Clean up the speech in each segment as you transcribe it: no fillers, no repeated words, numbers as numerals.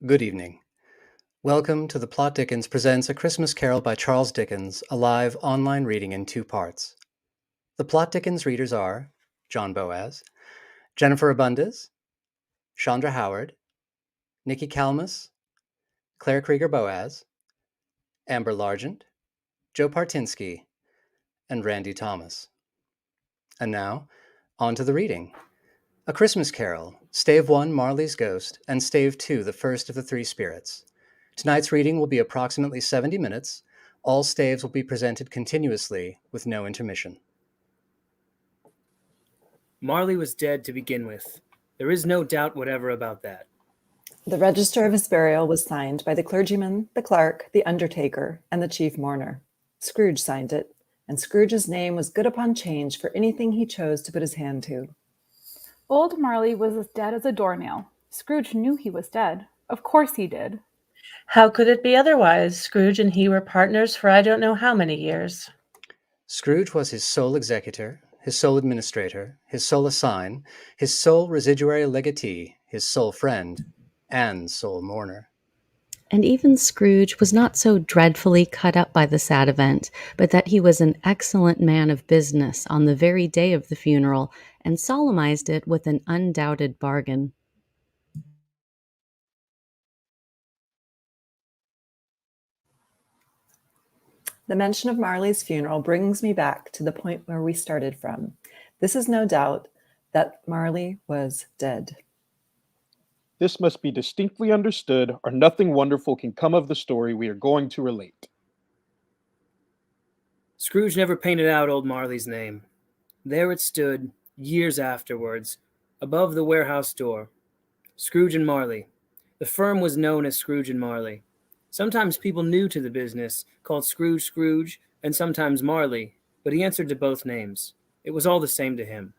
Good evening. Welcome to the Plot Dickens presents A Christmas Carol by Charles Dickens, a live online reading in two parts. The Plot Dickens readers are John Boaz, Jennifer Abundis, Chandra Howard, Nikki Kalmus, Claire Krieger Boaz, Amber Largent, Joe Partinsky, and Randy Thomas. And now, on to the reading. A Christmas Carol, Stave 1, Marley's Ghost, and Stave 2, The First of the Three Spirits. Tonight's reading will be approximately 70 minutes. All staves will be presented continuously with no intermission. Marley was dead to begin with. There is no doubt whatever about that. The register of his burial was signed by the clergyman, the clerk, the undertaker, and the chief mourner. Scrooge signed it, and Scrooge's name was good upon change for anything he chose to put his hand to. Old Marley was as dead as a doornail. Scrooge knew he was dead. Of course he did. How could it be otherwise? Scrooge and he were partners for I don't know how many years. Scrooge was his sole executor, his sole administrator, his sole assign, his sole residuary legatee, his sole friend, and sole mourner. And even Scrooge was not so dreadfully cut up by the sad event, but that he was an excellent man of business on the very day of the funeral, and solemnized it with an undoubted bargain. The mention of Marley's funeral brings me back to the point where we started from. This is no doubt that Marley was dead. This must be distinctly understood, or nothing wonderful can come of the story we are going to relate. Scrooge never painted out old Marley's name. There it stood, years afterwards, above the warehouse door. Scrooge and Marley. The firm was known as Scrooge and Marley. Sometimes people new to the business called Scrooge, and sometimes Marley, but he answered to both names. It was all the same to him.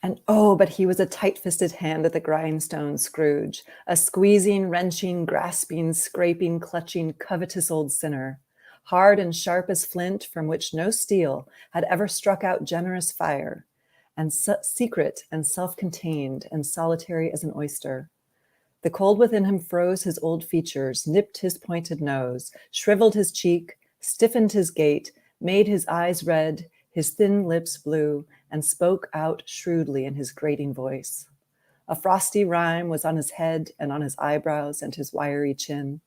And oh, but he was a tight-fisted hand at the grindstone, Scrooge, a squeezing, wrenching, grasping, scraping, clutching, covetous old sinner, hard and sharp as flint, from which no steel had ever struck out generous fire, and secret and self-contained and solitary as an oyster. The cold within him froze his old features, nipped his pointed nose, shriveled his cheek, stiffened his gait, made his eyes red, his thin lips blue, and spoke out shrewdly in his grating voice. A frosty rime was on his head and on his eyebrows and his wiry chin.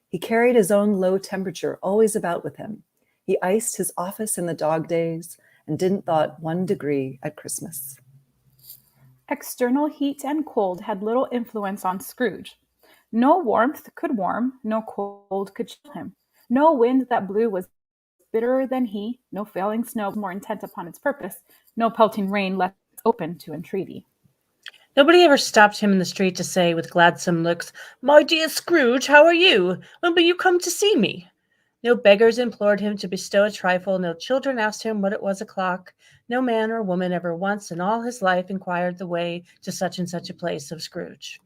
He carried his own low temperature always about with him. He iced his office in the dog days and didn't thaw 1 degree at Christmas. External heat and cold had little influence on Scrooge. No warmth could warm, no cold could chill him. No wind that blew was bitterer than he, no failing snow more intent upon its purpose, no pelting rain less open to entreaty. Nobody ever stopped him in the street to say with gladsome looks, "My dear Scrooge, how are you? When will you come to see me?" No beggars implored him to bestow a trifle, no children asked him what it was o'clock, no man or woman ever once in all his life inquired the way to such and such a place of Scrooge.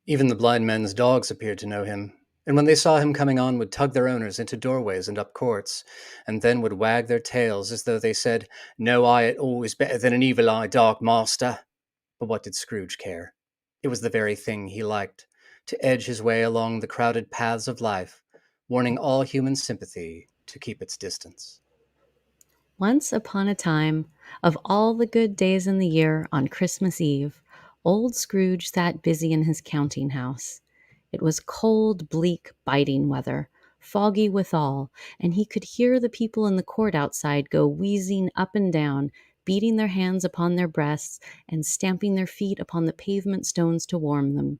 Even the blind men's dogs appeared to know him, and when they saw him coming on would tug their owners into doorways and up courts, and then would wag their tails as though they said, "No eye at all is better than an evil eye, dark master." But what did Scrooge care? It was the very thing he liked, to edge his way along the crowded paths of life, warning all human sympathy to keep its distance. Once upon a time, of all the good days in the year, on Christmas Eve, old Scrooge sat busy in his counting house. It was cold, bleak, biting weather, foggy withal, and he could hear the people in the court outside go wheezing up and down, beating their hands upon their breasts and stamping their feet upon the pavement stones to warm them.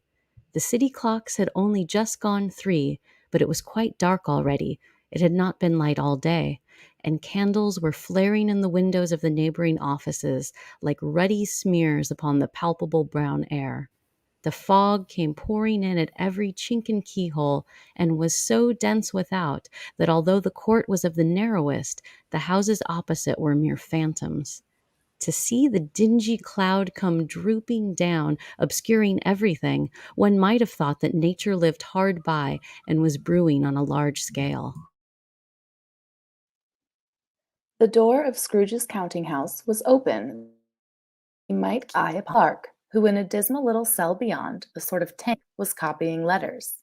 The city clocks had only just gone 3, but it was quite dark already. It had not been light all day, and candles were flaring in the windows of the neighboring offices like ruddy smears upon the palpable brown air. The fog came pouring in at every chink and keyhole, and was so dense without that although the court was of the narrowest, the houses opposite were mere phantoms. To see the dingy cloud come drooping down, obscuring everything, one might have thought that nature lived hard by and was brewing on a large scale. The door of Scrooge's counting house was open. He might eye a park, who in a dismal little cell beyond, a sort of tank, was copying letters.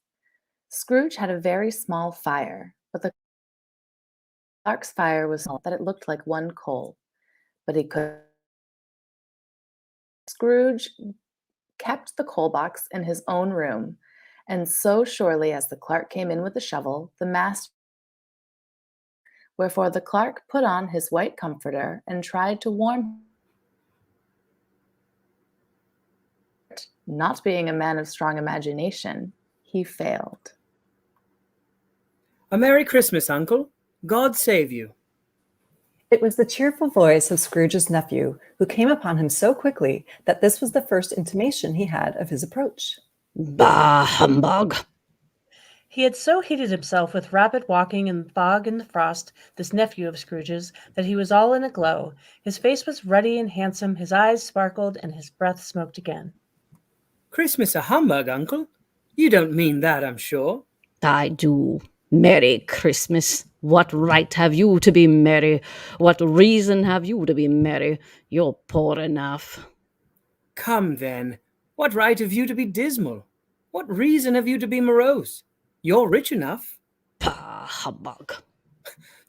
Scrooge had a very small fire, but the clerk's fire was so small that it looked like one coal. But he could. Scrooge kept the coal box in his own room, and so surely as the clerk came in with the shovel, the master. Wherefore the clerk put on his white comforter and tried to warm. Not being a man of strong imagination, he failed. A Merry Christmas, Uncle. God save you. It was the cheerful voice of Scrooge's nephew, who came upon him so quickly that this was the first intimation he had of his approach. Bah, humbug! He had so heated himself with rapid walking in the fog and the frost, this nephew of Scrooge's, that he was all in a glow. His face was ruddy and handsome, his eyes sparkled, and his breath smoked again. Christmas a humbug, Uncle? You don't mean that, I'm sure. I do. Merry Christmas. What right have you to be merry? What reason have you to be merry? You're poor enough. Come, then. What right have you to be dismal? What reason have you to be morose? You're rich enough. Pah, humbug.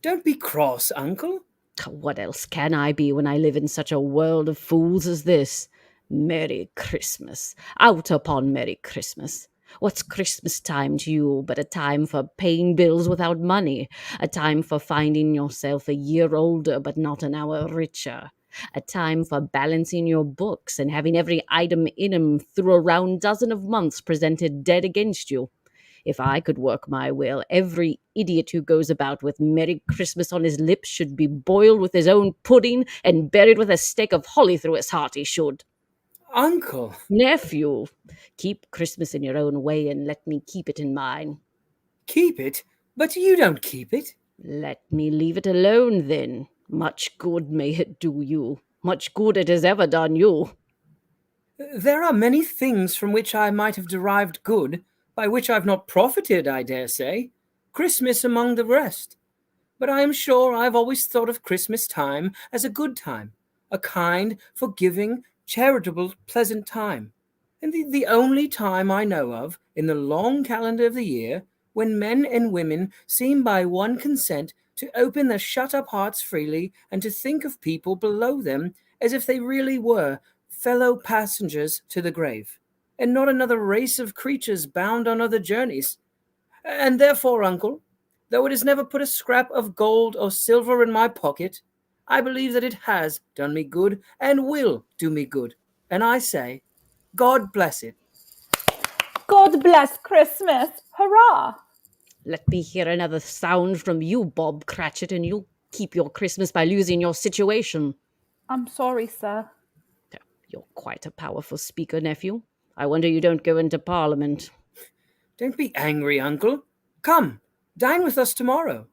Don't be cross, Uncle. What else can I be when I live in such a world of fools as this? Merry Christmas. Out upon Merry Christmas. What's Christmas time to you but a time for paying bills without money, a time for finding yourself a year older but not an hour richer, a time for balancing your books and having every item in 'em through a round dozen of months presented dead against you? If I could work my will, every idiot who goes about with Merry Christmas on his lips should be boiled with his own pudding and buried with a stake of holly through his heart, he should. Uncle! Nephew, keep Christmas in your own way and let me keep it in mine. Keep it? But you don't keep it. Let me leave it alone, then. Much good may it do you. Much good it has ever done you. There are many things from which I might have derived good, by which I've not profited, I dare say, Christmas among the rest. But I am sure I've always thought of Christmas time as a good time, a kind, forgiving, charitable, pleasant time, and the only time I know of in the long calendar of the year when men and women seem by one consent to open their shut-up hearts freely and to think of people below them as if they really were fellow passengers to the grave, and not another race of creatures bound on other journeys. And therefore, Uncle, though it has never put a scrap of gold or silver in my pocket, I believe that it has done me good and will do me good. And I say, God bless it. God bless Christmas! Hurrah! Let me hear another sound from you, Bob Cratchit, and you'll keep your Christmas by losing your situation. I'm sorry, sir. You're quite a powerful speaker, nephew. I wonder you don't go into Parliament. Don't be angry, Uncle. Come, dine with us tomorrow.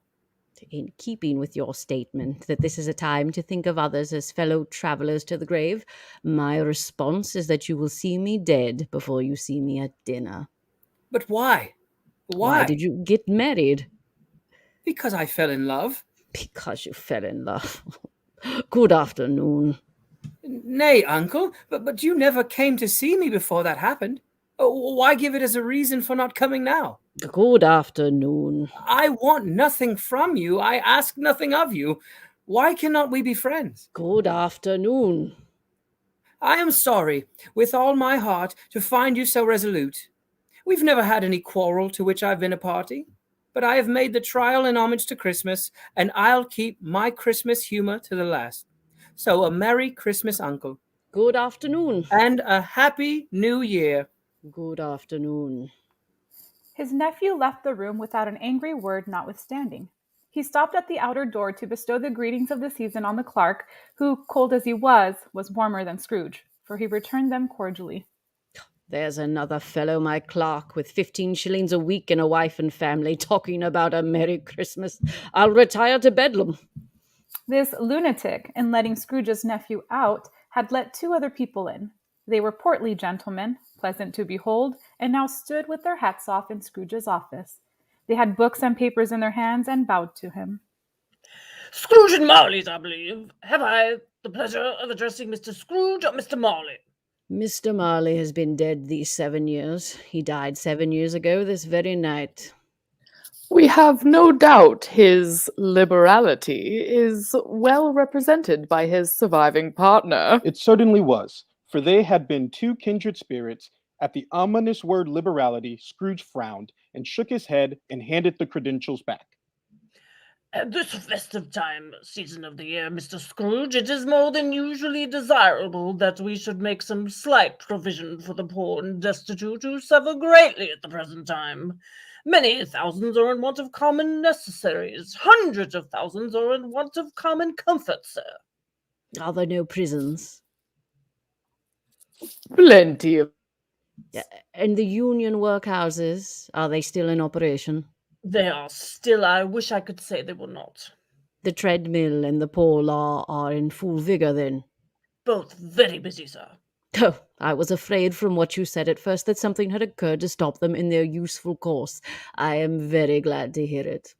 In keeping with your statement that this is a time to think of others as fellow travellers to the grave, my response is that you will see me dead before you see me at dinner. But why? Why did you get married? Because I fell in love. Because you fell in love. Good afternoon. Nay, Uncle, but you never came to see me before that happened. Why give it as a reason for not coming now? Good afternoon. I want nothing from you. I ask nothing of you. Why cannot we be friends? Good afternoon. I am sorry, with all my heart, to find you so resolute. We've never had any quarrel to which I've been a party, but I have made the trial in homage to Christmas, and I'll keep my Christmas humor to the last. So a Merry Christmas, Uncle. Good afternoon. And a Happy New Year. Good afternoon. His nephew left the room without an angry word notwithstanding. He stopped at the outer door to bestow the greetings of the season on the clerk, who, cold as he was warmer than Scrooge, for he returned them cordially. There's another fellow, my clerk, with 15 shillings a week and a wife and family, talking about a Merry Christmas. I'll retire to Bedlam. This lunatic, in letting Scrooge's nephew out, had let 2 other people in. They were portly gentlemen, pleasant to behold, and now stood with their hats off in Scrooge's office. They had books and papers in their hands and bowed to him. Scrooge and Marley's, I believe. Have I the pleasure of addressing Mr. Scrooge or Mr. Marley? Mr. Marley has been dead these 7 years. He died 7 years ago this very night. We have no doubt his liberality is well represented by his surviving partner. It certainly was, for they had been two kindred spirits. At the ominous word liberality, Scrooge frowned and shook his head and handed the credentials back. At this festive season of the year, Mr. Scrooge, it is more than usually desirable that we should make some slight provision for the poor and destitute who suffer greatly at the present time. Many thousands are in want of common necessaries. Hundreds of thousands are in want of common comfort, sir. Are there no prisons? Plenty of. And the union workhouses, are they still in operation? They are still. I wish I could say they were not. The treadmill and the poor law are in full vigor, then? Both very busy, sir. Oh, I was afraid from what you said at first that something had occurred to stop them in their useful course. I am very glad to hear it.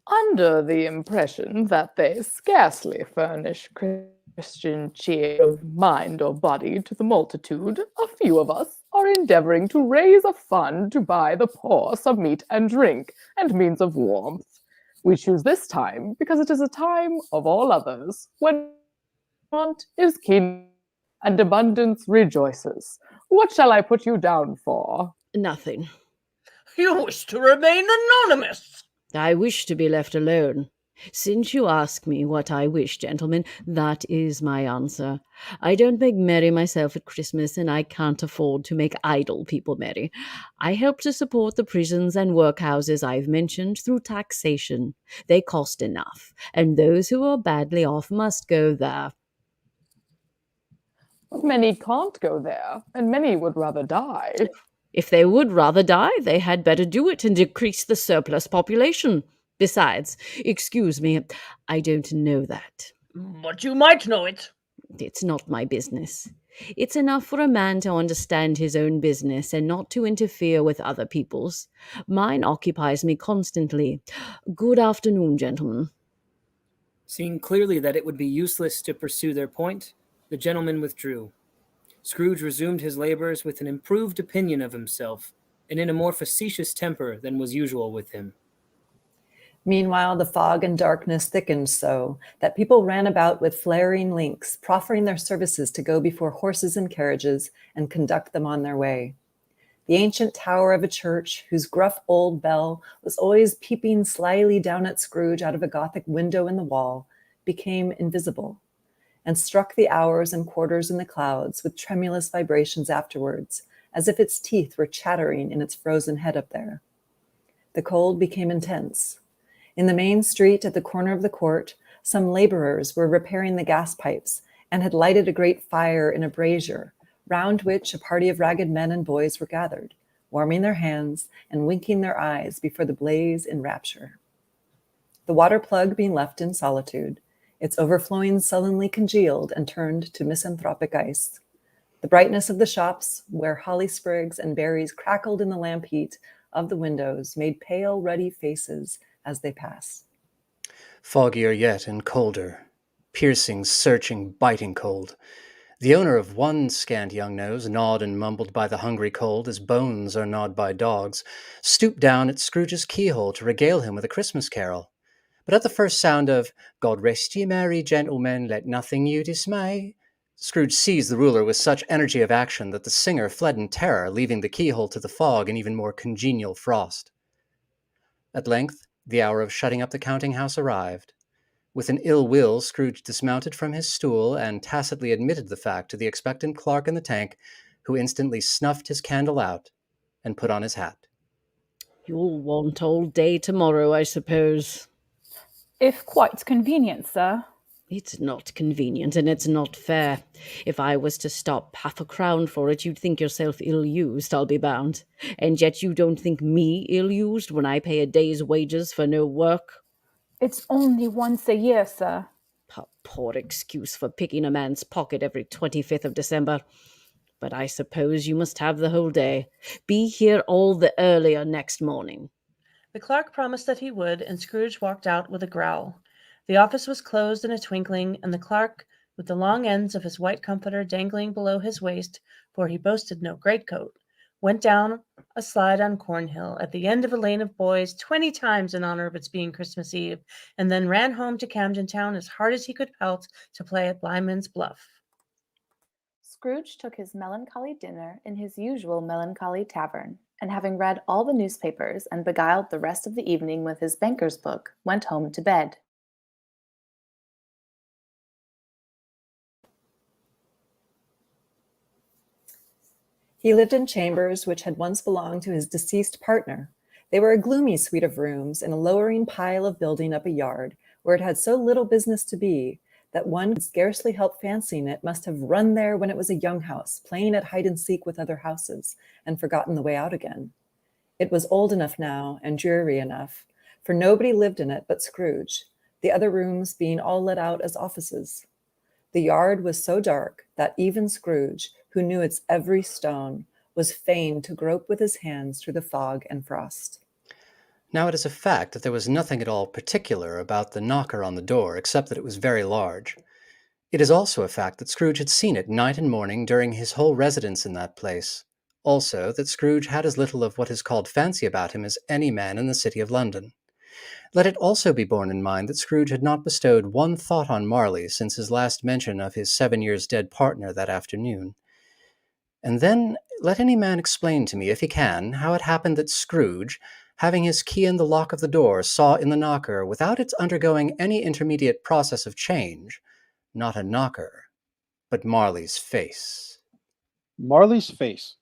Under the impression that they scarcely furnish Christian cheer of mind or body to the multitude, a few of us are endeavoring to raise a fund to buy the poor some meat and drink and means of warmth. We choose this time because it is a time of all others when want is keen and abundance rejoices. What shall I put you down for? Nothing. You wish to remain anonymous. I wish to be left alone. Since you ask me what I wish, gentlemen, that is my answer. I don't make merry myself at Christmas, and I can't afford to make idle people merry. I help to support the prisons and workhouses I've mentioned through taxation. They cost enough, and those who are badly off must go there. Many can't go there, and many would rather die. If they would rather die, they had better do it and decrease the surplus population. Besides, excuse me, I don't know that. But you might know it. It's not my business. It's enough for a man to understand his own business and not to interfere with other people's. Mine occupies me constantly. Good afternoon, gentlemen. Seeing clearly that it would be useless to pursue their point, the gentleman withdrew. Scrooge resumed his labors with an improved opinion of himself, and in a more facetious temper than was usual with him. Meanwhile, the fog and darkness thickened so that people ran about with flaring links, proffering their services to go before horses and carriages and conduct them on their way. The ancient tower of a church, whose gruff old bell was always peeping slyly down at Scrooge out of a Gothic window in the wall, became invisible, and struck the hours and quarters in the clouds with tremulous vibrations afterwards, as if its teeth were chattering in its frozen head up there. The cold became intense. In the main street at the corner of the court, some laborers were repairing the gas pipes and had lighted a great fire in a brazier, round which a party of ragged men and boys were gathered, warming their hands and winking their eyes before the blaze in rapture. The water plug being left in solitude, its overflowing sullenly congealed and turned to misanthropic ice. The brightness of the shops, where holly sprigs and berries crackled in the lamp heat of the windows, made pale, ruddy faces as they passed. Foggier yet and colder, piercing, searching, biting cold. The owner of one scant young nose, gnawed and mumbled by the hungry cold as bones are gnawed by dogs, stooped down at Scrooge's keyhole to regale him with a Christmas carol. But at the first sound of "God rest ye merry gentlemen, let nothing you dismay," Scrooge seized the ruler with such energy of action that the singer fled in terror, leaving the keyhole to the fog and even more congenial frost. At length, the hour of shutting up the counting-house arrived. With an ill will, Scrooge dismounted from his stool and tacitly admitted the fact to the expectant clerk in the tank, who instantly snuffed his candle out and put on his hat. You'll want all day tomorrow, I suppose. If quite convenient, sir. It's not convenient, and it's not fair. If I was to stop 1/2 crown for it, you'd think yourself ill-used, I'll be bound. And yet you don't think me ill-used when I pay a day's wages for no work? It's only once a year, sir. A poor excuse for picking a man's pocket every 25th of December. But I suppose you must have the whole day. Be here all the earlier next morning. The clerk promised that he would, and Scrooge walked out with a growl. The office was closed in a twinkling, and the clerk with the long ends of his white comforter dangling below his waist, for he boasted no greatcoat, went down a slide on Cornhill at the end of a lane of boys 20 times in honor of its being Christmas Eve, and then ran home to Camden Town as hard as he could pelt to play at Blyman's Bluff. Scrooge took his melancholy dinner in his usual melancholy tavern, and having read all the newspapers and beguiled the rest of the evening with his banker's book, went home to bed. He lived in chambers which had once belonged to his deceased partner. They were a gloomy suite of rooms in a lowering pile of building up a yard where it had so little business to be that one could scarcely help fancying it must have run there when it was a young house, playing at hide and seek with other houses, and forgotten the way out again. It was old enough now and dreary enough, for nobody lived in it but Scrooge, the other rooms being all let out as offices. The yard was so dark that even Scrooge, who knew its every stone, was fain to grope with his hands through the fog and frost. Now it is a fact that there was nothing at all particular about the knocker on the door except that it was very large. It is also a fact that Scrooge had seen it night and morning during his whole residence in that place. Also that Scrooge had as little of what is called fancy about him as any man in the city of London. Let it also be borne in mind that Scrooge had not bestowed one thought on Marley since his last mention of his 7 years dead partner that afternoon. And then let any man explain to me, if he can, how it happened that Scrooge, having his key in the lock of the door, saw in the knocker, without its undergoing any intermediate process of change, not a knocker, but Marley's face. Marley's face.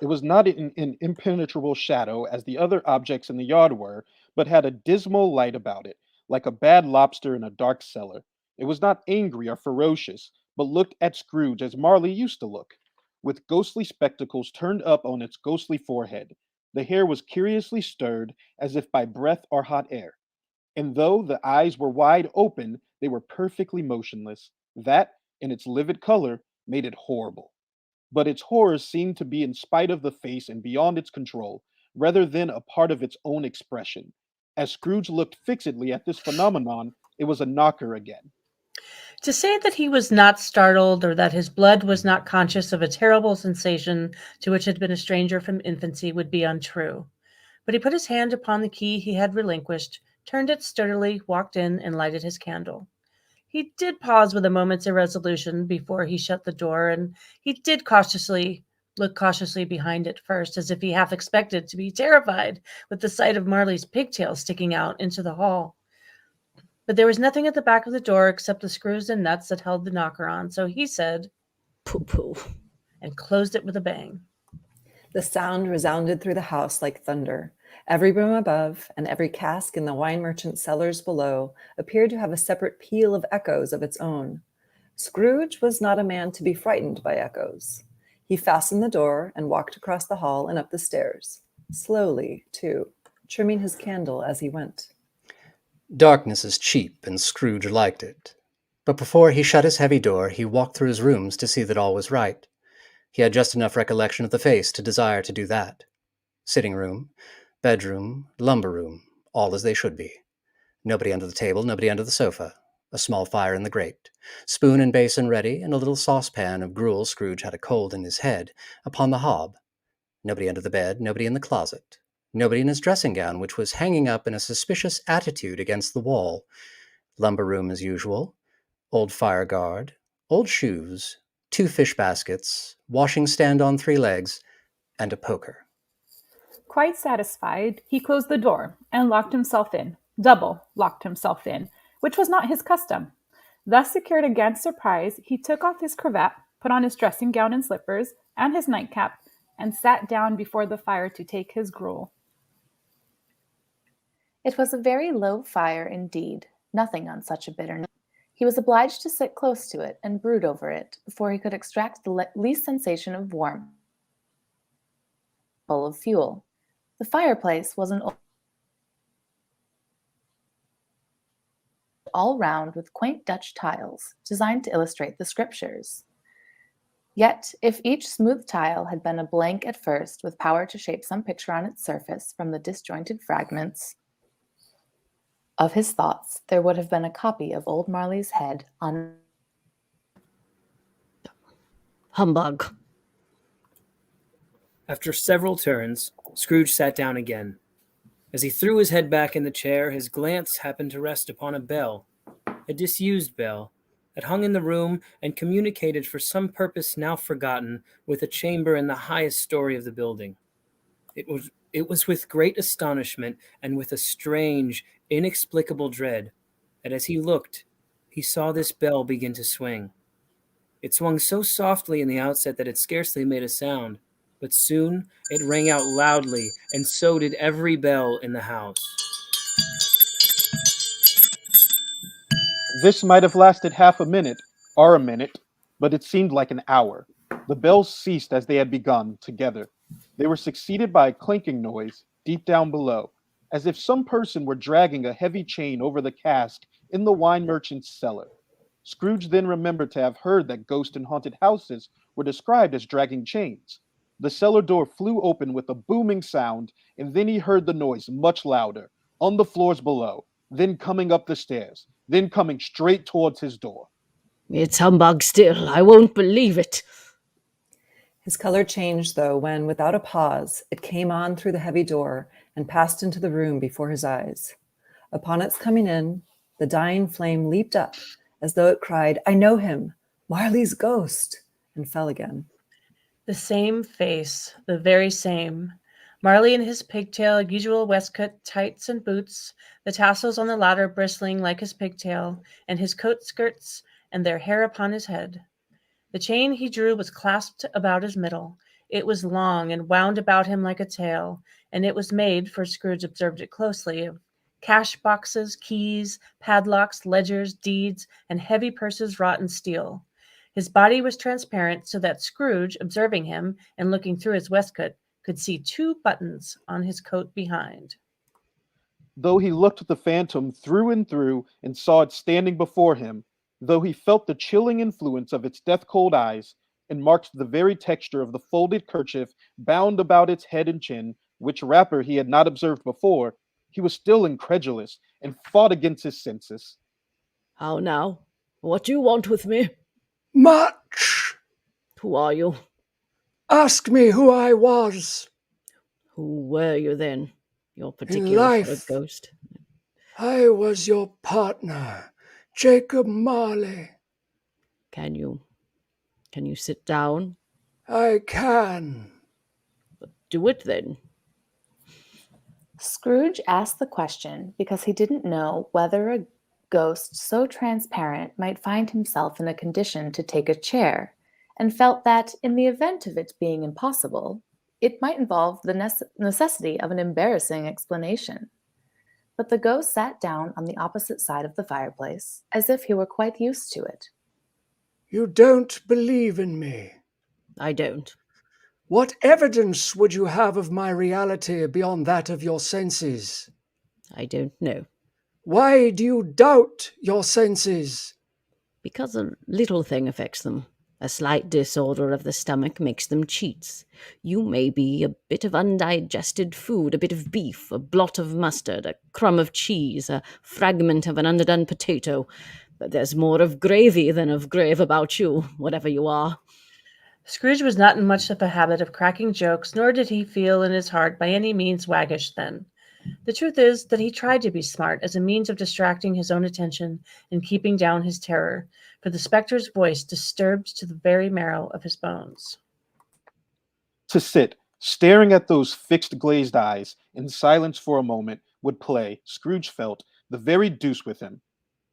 It was not in an impenetrable shadow as the other objects in the yard were, but had a dismal light about it, like a bad lobster in a dark cellar. It was not angry or ferocious, but looked at Scrooge as Marley used to look, with ghostly spectacles turned up on its ghostly forehead. The hair was curiously stirred, as if by breath or hot air. And though the eyes were wide open, they were perfectly motionless. That, in its livid color, made it horrible. But its horror seemed to be in spite of the face and beyond its control, rather than a part of its own expression. As Scrooge looked fixedly at this phenomenon, it was a knocker again. To say that he was not startled or that his blood was not conscious of a terrible sensation to which had been a stranger from infancy would be untrue. But he put his hand upon the key he had relinquished, turned it sturdily, walked in, and lighted his candle. He did pause with a moment's irresolution before he shut the door, and he did look cautiously behind it first, as if he half expected to be terrified with the sight of Marley's pigtails sticking out into the hall. But there was nothing at the back of the door except the screws and nuts that held the knocker on, so he said, Pooh-pooh, and closed it with a bang. The sound resounded through the house like thunder. Every room above and every cask in the wine merchant's cellars below appeared to have a separate peal of echoes of its own. Scrooge was not a man to be frightened by echoes. He fastened the door and walked across the hall and up the stairs, slowly, too, trimming his candle as he went. Darkness is cheap, and Scrooge liked it. But before he shut his heavy door, he walked through his rooms to see that all was right. He had just enough recollection of the face to desire to do that. Sitting room, bedroom, lumber room, all as they should be. Nobody under the table, nobody under the sofa. A small fire in the grate. Spoon and basin ready, and a little saucepan of gruel, Scrooge had a cold in his head, upon the hob. Nobody under the bed, nobody in the closet. Nobody in his dressing gown, which was hanging up in a suspicious attitude against the wall. Lumber room as usual. Old fire guard. Old shoes. 2 fish baskets. Washing stand on 3 legs. And a poker. Quite satisfied, he closed the door and locked himself in, double locked himself in, which was not his custom. Thus secured against surprise, he took off his cravat, put on his dressing gown and slippers, and his nightcap, and sat down before the fire to take his gruel. It was a very low fire indeed, nothing on such a bitter night. He was obliged to sit close to it and brood over it before he could extract the least sensation of warmth. Full of fuel. The fireplace was an all round with quaint Dutch tiles, designed to illustrate the scriptures. Yet, if each smooth tile had been a blank at first, with power to shape some picture on its surface from the disjointed fragments of his thoughts, there would have been a copy of old Marley's head on Humbug. After several turns, Scrooge sat down again. As he threw his head back in the chair, his glance happened to rest upon a bell, a disused bell, that hung in the room and communicated for some purpose now forgotten with a chamber in the highest story of the building. It was with great astonishment and with a strange, inexplicable dread that as he looked, he saw this bell begin to swing. It swung so softly in the outset that it scarcely made a sound, but soon it rang out loudly, and so did every bell in the house. This might have lasted half a minute, or a minute, but it seemed like an hour. The bells ceased as they had begun, together. They were succeeded by a clinking noise, deep down below, as if some person were dragging a heavy chain over the cask in the wine merchant's cellar. Scrooge then remembered to have heard that ghost and haunted houses were described as dragging chains. The cellar door flew open with a booming sound, and then he heard the noise much louder, on the floors below, then coming up the stairs, then coming straight towards his door. It's humbug still. I won't believe it. His color changed, though, when, without a pause, it came on through the heavy door and passed into the room before his eyes. Upon its coming in, the dying flame leaped up, as though it cried, "I know him, Marley's ghost," and fell again. The same face, the very same. Marley in his pigtail, usual waistcoat, tights, and boots, the tassels on the latter bristling like his pigtail, and his coat skirts, and their hair upon his head. The chain he drew was clasped about his middle. It was long and wound about him like a tail, and it was made, for Scrooge observed it closely, of cash boxes, keys, padlocks, ledgers, deeds, and heavy purses wrought in steel. His body was transparent, so that Scrooge, observing him and looking through his waistcoat, could see 2 buttons on his coat behind. Though he looked at the phantom through and through and saw it standing before him, though he felt the chilling influence of its death-cold eyes, and marked the very texture of the folded kerchief bound about its head and chin, which wrapper he had not observed before, he was still incredulous and fought against his senses. How now? What do you want with me? Much! Who are you? Ask me who I was. Who were you then? You're In particular for a life, ghost. I was your partner, Jacob Marley. Can you sit down? I can. Do it then. Scrooge asked the question because he didn't know whether a ghost so transparent might find himself in a condition to take a chair, and felt that, in the event of it being impossible, it might involve the necessity of an embarrassing explanation. But the ghost sat down on the opposite side of the fireplace, as if he were quite used to it. You don't believe in me. I don't. What evidence would you have of my reality beyond that of your senses? I don't know. Why do you doubt your senses? Because a little thing affects them. A slight disorder of the stomach makes them cheats. You may be a bit of undigested food, a bit of beef, a blot of mustard, a crumb of cheese, a fragment of an underdone potato. But there's more of gravy than of grave about you, whatever you are. Scrooge was not in much of a habit of cracking jokes, nor did he feel in his heart by any means waggish then. The truth is that he tried to be smart as a means of distracting his own attention and keeping down his terror, for the spectre's voice disturbed to the very marrow of his bones. To sit, staring at those fixed glazed eyes, in silence for a moment, would play, Scrooge felt, the very deuce with him.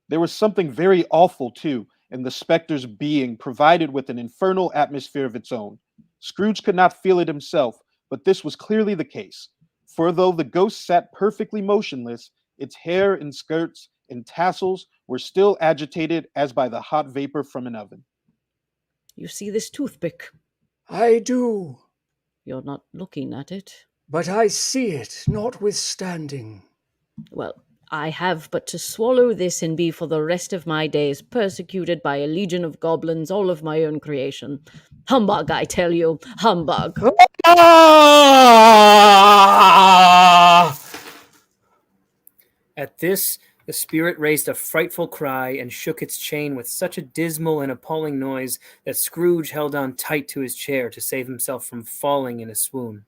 There was something very awful, too, in the spectre's being provided with an infernal atmosphere of its own. Scrooge could not feel it himself, but this was clearly the case. For though the ghost sat perfectly motionless, its hair and skirts and tassels were still agitated as by the hot vapor from an oven. You see this toothpick? I do. You're not looking at it. But I see it, notwithstanding. Well, I have but to swallow this and be for the rest of my days persecuted by a legion of goblins, all of my own creation. Humbug, I tell you, humbug. Ah! At this, The spirit raised a frightful cry and shook its chain with such a dismal and appalling noise that Scrooge held on tight to his chair to save himself from falling in a swoon.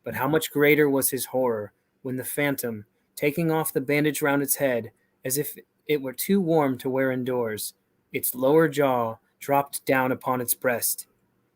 But how much greater was his horror when the phantom, taking off the bandage round its head, as if it were too warm to wear indoors, its lower jaw dropped down upon its breast.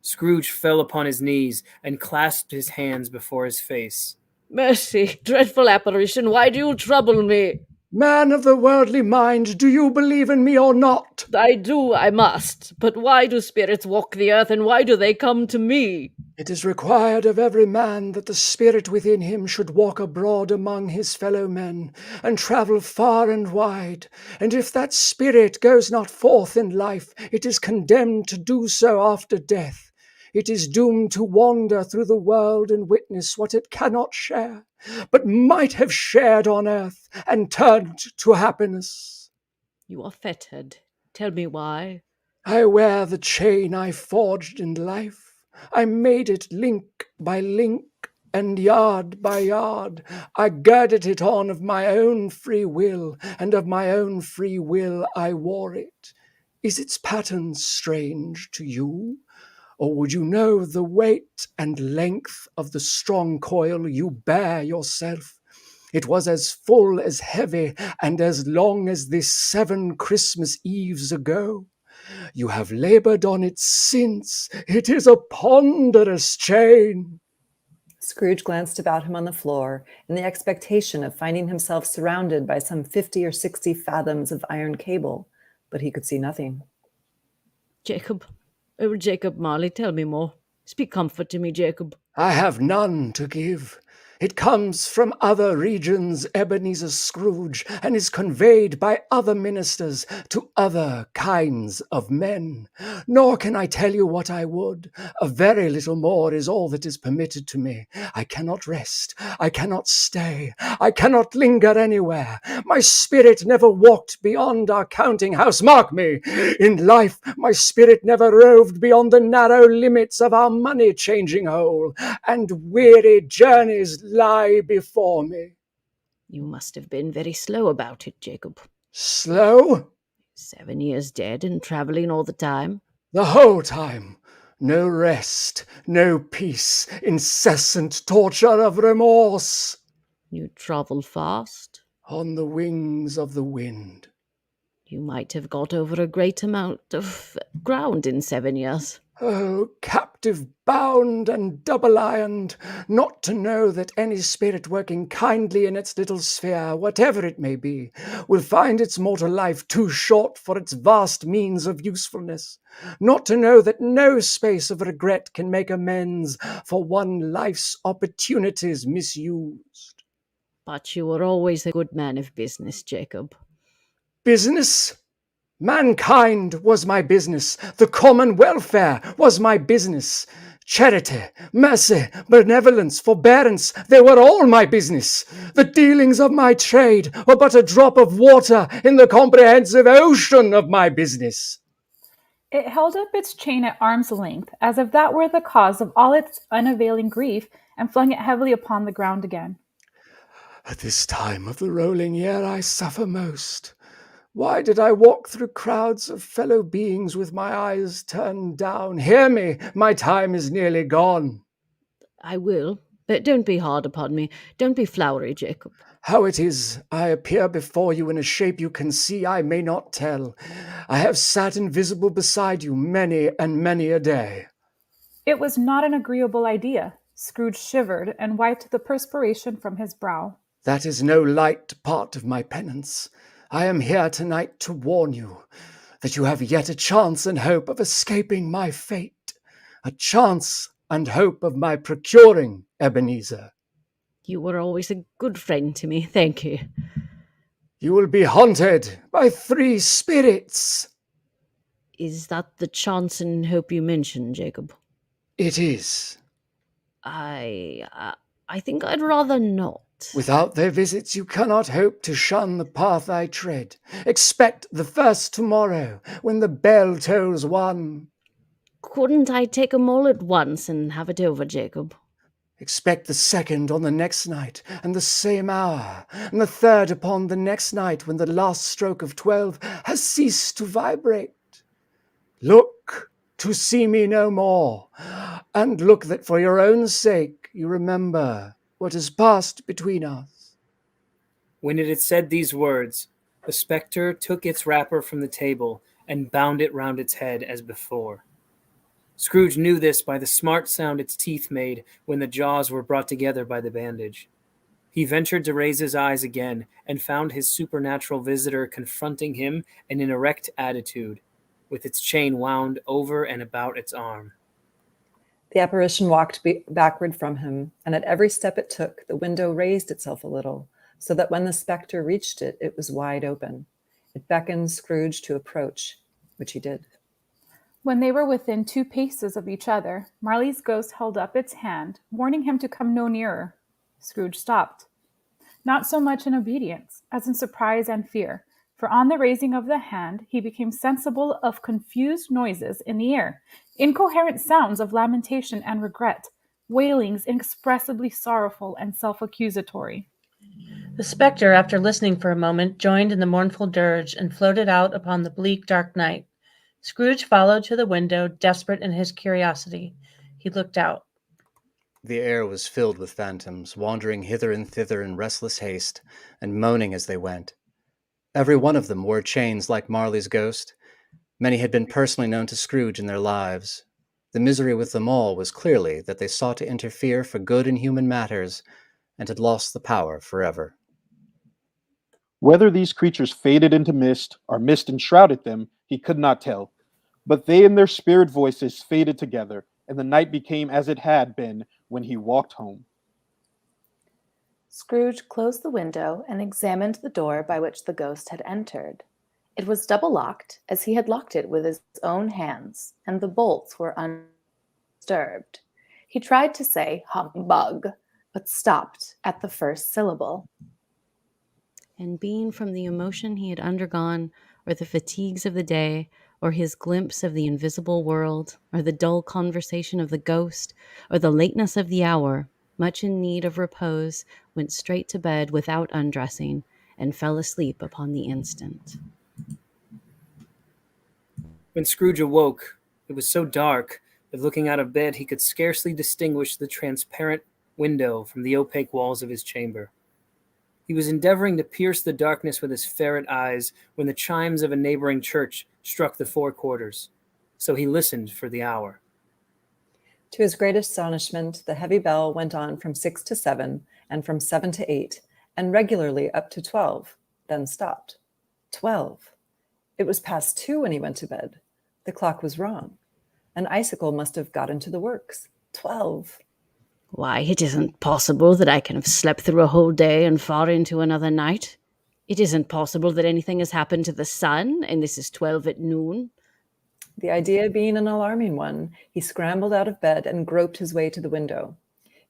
Scrooge fell upon his knees and clasped his hands before his face. Mercy, dreadful apparition, why do you trouble me? Man of the worldly mind, do you believe in me or not? I do, I must. But why do spirits walk the earth, and why do they come to me? It is required of every man that the spirit within him should walk abroad among his fellow men, and travel far and wide. And if that spirit goes not forth in life, it is condemned to do so after death. It is doomed to wander through the world and witness what it cannot share, but might have shared on earth and turned to happiness. You are fettered. Tell me why. I wear the chain I forged in life. I made it link by link and yard by yard. I girded it on of my own free will, and of my own free will I wore it. Is its pattern strange to you? Or would you know the weight and length of the strong coil you bear yourself? It was as full, as heavy, and as long as this 7 Christmas Eves ago. You have laboured on it since. It is a ponderous chain. Scrooge glanced about him on the floor in the expectation of finding himself surrounded by some 50 or 60 fathoms of iron cable, but he could see nothing. Jacob, oh, Jacob Marley, tell me more. Speak comfort to me, Jacob. I have none to give. It comes from other regions, Ebenezer Scrooge, and is conveyed by other ministers to other kinds of men. Nor can I tell you what I would. A very little more is all that is permitted to me. I cannot rest. I cannot stay. I cannot linger anywhere. My spirit never walked beyond our counting house. Mark me! In life, my spirit never roved beyond the narrow limits of our money-changing hole, and weary journeys lie before me. You must have been very slow about it, Jacob. Slow? 7 years dead and travelling all the time. The whole time. No rest, no peace, incessant torture of remorse. You travel fast. On the wings of the wind. You might have got over a great amount of ground in 7 years. Oh, captive bound and double-ironed, not to know that any spirit working kindly in its little sphere, whatever it may be, will find its mortal life too short for its vast means of usefulness, not to know that no space of regret can make amends for one life's opportunities misused. But you were always a good man of business, Jacob. Business? Mankind was my business. The common welfare was my business. Charity, mercy, benevolence, forbearance, they were all my business. The dealings of my trade were but a drop of water in the comprehensive ocean of my business. It held up its chain at arm's length, as if that were the cause of all its unavailing grief, and flung it heavily upon the ground again. At this time of the rolling year I suffer most. Why did I walk through crowds of fellow beings with my eyes turned down? Hear me, my time is nearly gone. I will, but don't be hard upon me. Don't be flowery, Jacob. How it is I appear before you in a shape you can see I may not tell. I have sat invisible beside you many and many a day. It was not an agreeable idea. Scrooge shivered and wiped the perspiration from his brow. That is no light part of my penance. I am here tonight to warn you that you have yet a chance and hope of escaping my fate, a chance and hope of my procuring Ebenezer. You were always a good friend to me, thank you. You will be haunted by 3 spirits. Is that the chance and hope you mentioned, Jacob? It is. I think I'd rather not. Without their visits, you cannot hope to shun the path I tread. Expect the first tomorrow, when the bell tolls 1. Couldn't I take 'em all at once and have it over, Jacob? Expect the second on the next night, and the same hour, and the third upon the next night when the last stroke of 12 has ceased to vibrate. Look to see me no more, and look that for your own sake you remember what has passed between us. When it had said these words, the spectre took its wrapper from the table and bound it round its head as before. Scrooge knew this by the smart sound its teeth made when the jaws were brought together by the bandage. He ventured to raise his eyes again and found his supernatural visitor confronting him in an erect attitude, with its chain wound over and about its arm. The apparition walked backward from him, and at every step it took, the window raised itself a little, so that when the spectre reached it, it was wide open. It beckoned Scrooge to approach, which he did. When they were within 2 paces of each other, Marley's ghost held up its hand, warning him to come no nearer. Scrooge stopped, not so much in obedience as in surprise and fear, for on the raising of the hand he became sensible of confused noises in the air, incoherent sounds of lamentation and regret, wailings inexpressibly sorrowful and self-accusatory. The spectre, after listening for a moment, joined in the mournful dirge and floated out upon the bleak, dark night. Scrooge followed to the window, desperate in his curiosity. He looked out. The air was filled with phantoms, wandering hither and thither in restless haste, and moaning as they went. Every one of them wore chains like Marley's ghost. Many had been personally known to Scrooge in their lives. The misery with them all was clearly that they sought to interfere for good in human matters, and had lost the power forever. Whether these creatures faded into mist, or mist enshrouded them, he could not tell. But they and their spirit voices faded together, and the night became as it had been when he walked home. Scrooge closed the window and examined the door by which the ghost had entered. It was double-locked, as he had locked it with his own hands, and the bolts were undisturbed. He tried to say humbug, but stopped at the first syllable. And being from the emotion he had undergone, or the fatigues of the day, or his glimpse of the invisible world, or the dull conversation of the ghost, or the lateness of the hour, much in need of repose, went straight to bed without undressing, and fell asleep upon the instant. When Scrooge awoke, it was so dark that looking out of bed he could scarcely distinguish the transparent window from the opaque walls of his chamber. He was endeavoring to pierce the darkness with his ferret eyes when the chimes of a neighboring church struck the 4 quarters. So he listened for the hour. To his great astonishment, the heavy bell went on from 6 to 7, and from 7 to 8, and regularly up to 12, then stopped. 12. It was past 2 when he went to bed. The clock was wrong. An icicle must have got into the works. 12. Why, it isn't possible that I can have slept through a whole day and far into another night. It isn't possible that anything has happened to the sun, and this is 12 at noon. The idea being an alarming one, he scrambled out of bed and groped his way to the window.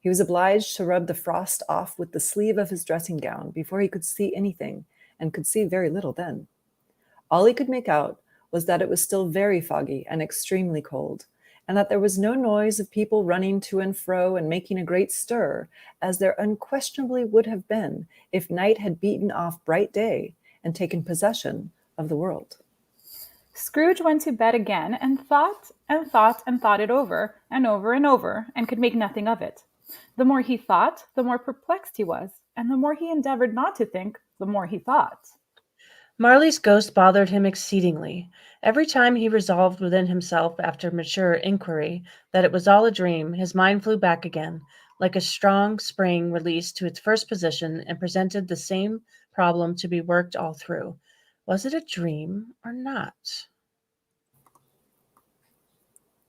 He was obliged to rub the frost off with the sleeve of his dressing gown before he could see anything, and could see very little then. All he could make out was that it was still very foggy and extremely cold, and that there was no noise of people running to and fro and making a great stir, as there unquestionably would have been if night had beaten off bright day and taken possession of the world. Scrooge went to bed again and thought and thought and thought it over and over and over, and could make nothing of it. The more he thought, the more perplexed he was, and the more he endeavored not to think, the more he thought. Marley's ghost bothered him exceedingly. Every time he resolved within himself, after mature inquiry, that it was all a dream, his mind flew back again, like a strong spring released to its first position, and presented the same problem to be worked all through. Was it a dream or not?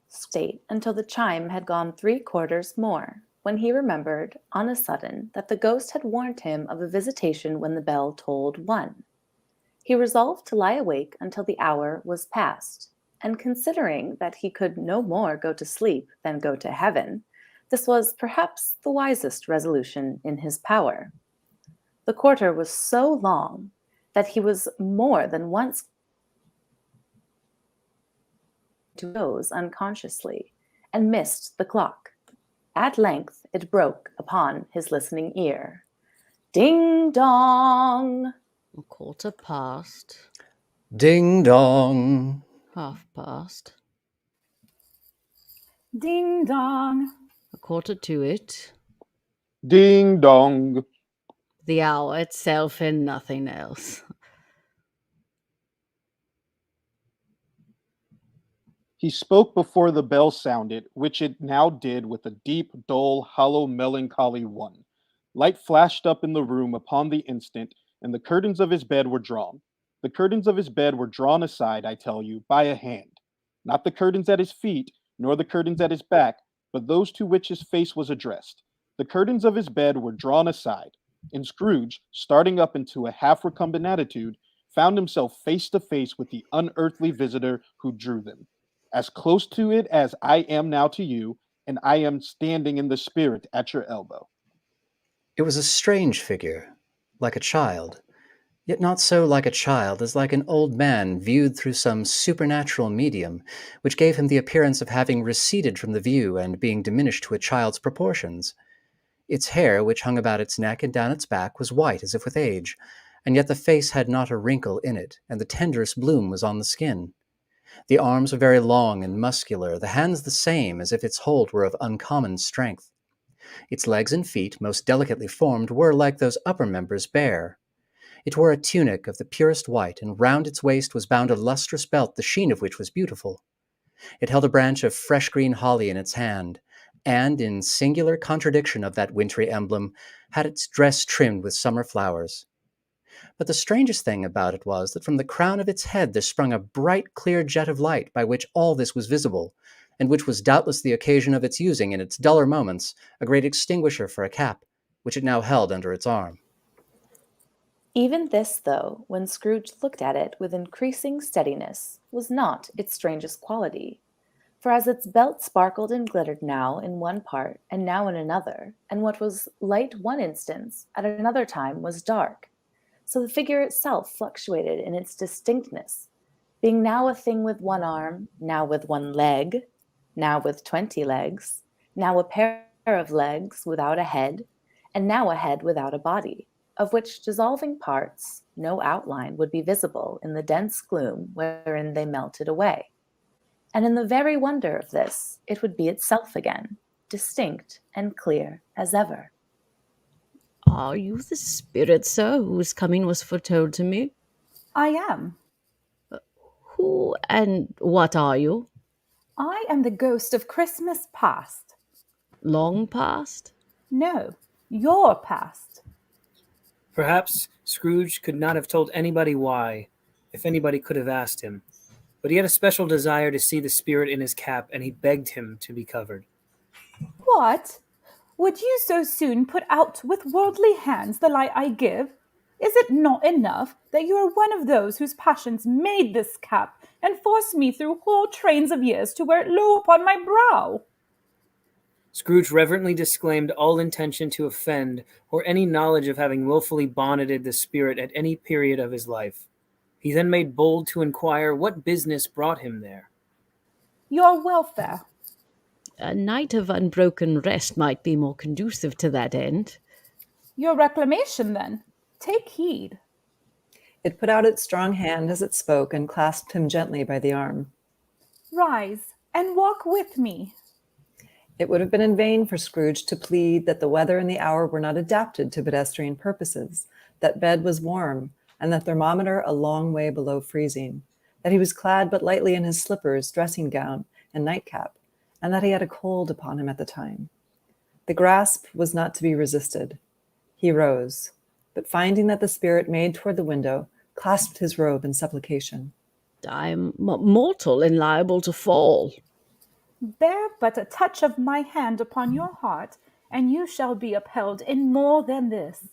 State until the chime had gone 3 quarters more, when he remembered, on a sudden, that the ghost had warned him of a visitation when the bell tolled 1. He resolved to lie awake until the hour was past, and considering that he could no more go to sleep than go to heaven, this was perhaps the wisest resolution in his power. The quarter was so long that he was more than once to doze unconsciously, and missed the clock. At length it broke upon his listening ear. Ding dong! 1/4 past. Ding dong! 1/2 past. Ding dong. 1/4 to it. Ding dong. The hour itself and nothing else. He spoke before the bell sounded, which it now did with a deep, dull, hollow, melancholy one. Light flashed up in the room upon the instant, and the curtains of his bed were drawn. The curtains of his bed were drawn aside, I tell you, by a hand. Not the curtains at his feet, nor the curtains at his back, but those to which his face was addressed. The curtains of his bed were drawn aside, and Scrooge, starting up into a half recumbent attitude, found himself face to face with the unearthly visitor who drew them. As close to it as I am now to you, and I am standing in the spirit at your elbow. It was a strange figure, like a child, yet not so like a child as like an old man viewed through some supernatural medium, which gave him the appearance of having receded from the view and being diminished to a child's proportions. Its hair, which hung about its neck and down its back, was white as if with age, and yet the face had not a wrinkle in it, and the tenderest bloom was on the skin. The arms were very long and muscular, the hands the same, as if its hold were of uncommon strength. Its legs and feet, most delicately formed, were, like those upper members, bare. It wore a tunic of the purest white, and round its waist was bound a lustrous belt, the sheen of which was beautiful. It held a branch of fresh green holly in its hand, and, in singular contradiction of that wintry emblem, had its dress trimmed with summer flowers. But the strangest thing about it was that from the crown of its head there sprung a bright, clear jet of light by which all this was visible, and which was doubtless the occasion of its using, in its duller moments, a great extinguisher for a cap, which it now held under its arm. Even this, though, when Scrooge looked at it with increasing steadiness, was not its strangest quality. For as its belt sparkled and glittered now in one part and now in another, and what was light one instant, at another time was dark, so the figure itself fluctuated in its distinctness, being now a thing with one arm, now with one leg, now with 20 legs, now a pair of legs without a head, and now a head without a body, of which dissolving parts no outline would be visible in the dense gloom wherein they melted away. And in the very wonder of this, it would be itself again, distinct and clear as ever. Are you the spirit, sir, whose coming was foretold to me? I am. Who and what are you? I am the ghost of Christmas past. Long past? No, your past. Perhaps Scrooge could not have told anybody why, if anybody could have asked him. But he had a special desire to see the spirit in his cap, and he begged him to be covered. What? Would you so soon put out with worldly hands the light I give? Is it not enough that you are one of those whose passions made this cap and forced me through whole trains of years to wear it low upon my brow? Scrooge reverently disclaimed all intention to offend or any knowledge of having wilfully bonneted the spirit at any period of his life. He then made bold to inquire what business brought him there. Your welfare. A night of unbroken rest might be more conducive to that end. Your reclamation, then. Take heed. It put out its strong hand as it spoke and clasped him gently by the arm. Rise and walk with me. It would have been in vain for Scrooge to plead that the weather and the hour were not adapted to pedestrian purposes, that bed was warm, and the thermometer a long way below freezing, that he was clad but lightly in his slippers, dressing gown, and nightcap, and that he had a cold upon him at the time. The grasp was not to be resisted. He rose, but finding that the spirit made toward the window, clasped his robe in supplication. I am mortal and liable to fall. Bear but a touch of my hand upon your heart, and you shall be upheld in more than this.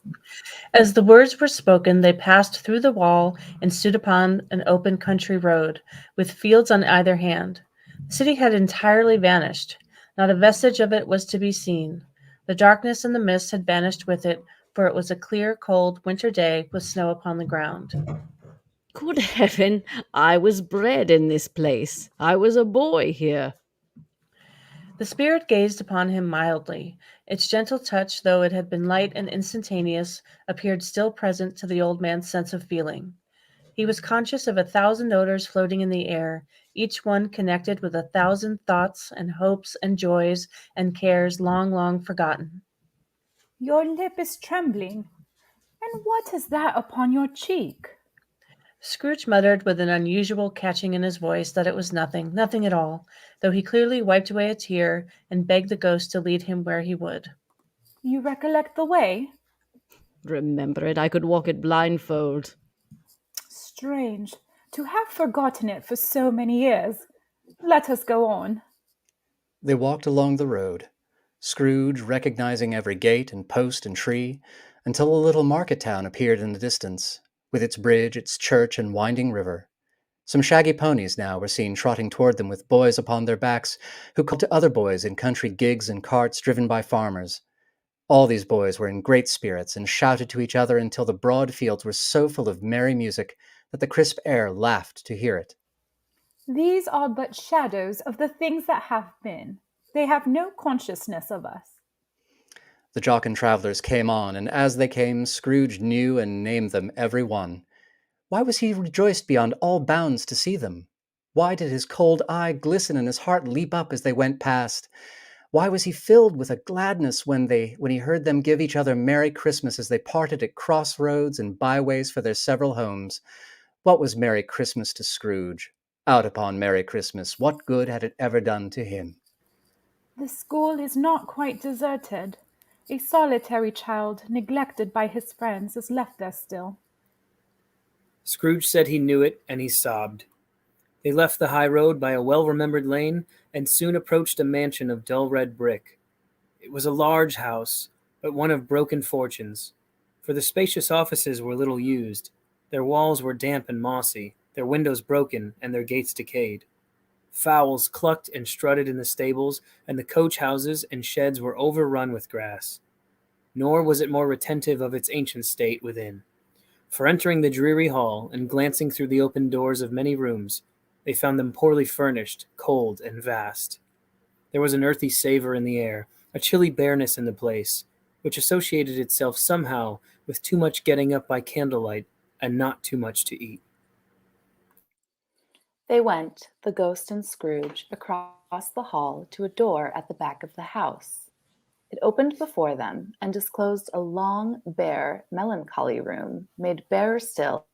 As the words were spoken, they passed through the wall and stood upon an open country road, with fields on either hand. The city had entirely vanished. Not a vestige of it was to be seen. The darkness and the mist had vanished with it, for it was a clear, cold winter day with snow upon the ground. Good heaven, I was bred in this place. I was a boy here. The spirit gazed upon him mildly. Its gentle touch, though it had been light and instantaneous, appeared still present to the old man's sense of feeling. He was conscious of 1,000 odors floating in the air, each one connected with 1,000 thoughts and hopes and joys and cares long, long forgotten. Your lip is trembling. And what is that upon your cheek? Scrooge muttered with an unusual catching in his voice that it was nothing, nothing at all, though he clearly wiped away a tear and begged the ghost to lead him where he would. You recollect the way? Remember it, I could walk it blindfold. Strange, to have forgotten it for so many years. Let us go on. They walked along the road, Scrooge recognizing every gate and post and tree, until a little market town appeared in the distance, with its bridge, its church, and winding river. Some shaggy ponies now were seen trotting toward them with boys upon their backs, who called to other boys in country gigs and carts driven by farmers. All these boys were in great spirits and shouted to each other until the broad fields were so full of merry music that the crisp air laughed to hear it. These are but shadows of the things that have been. They have no consciousness of us. The jocund travelers came on, and as they came, Scrooge knew and named them every one. Why was he rejoiced beyond all bounds to see them? Why did his cold eye glisten and his heart leap up as they went past? Why was he filled with a gladness when he heard them give each other Merry Christmas as they parted at crossroads and byways for their several homes? What was Merry Christmas to Scrooge? Out upon Merry Christmas, what good had it ever done to him? The school is not quite deserted. A solitary child, neglected by his friends, is left there still. Scrooge said he knew it, and he sobbed. They left the high road by a well-remembered lane and soon approached a mansion of dull red brick. It was a large house, but one of broken fortunes, for the spacious offices were little used. Their walls were damp and mossy, their windows broken, and their gates decayed. Fowls clucked and strutted in the stables, and the coach houses and sheds were overrun with grass. Nor was it more retentive of its ancient state within. For entering the dreary hall and glancing through the open doors of many rooms, they found them poorly furnished, cold, and vast. There was an earthy savor in the air, a chilly bareness in the place, which associated itself somehow with too much getting up by candlelight and not too much to eat. They went, the ghost and Scrooge, across the hall to a door at the back of the house. It opened before them and disclosed a long, bare, melancholy room, made barer still,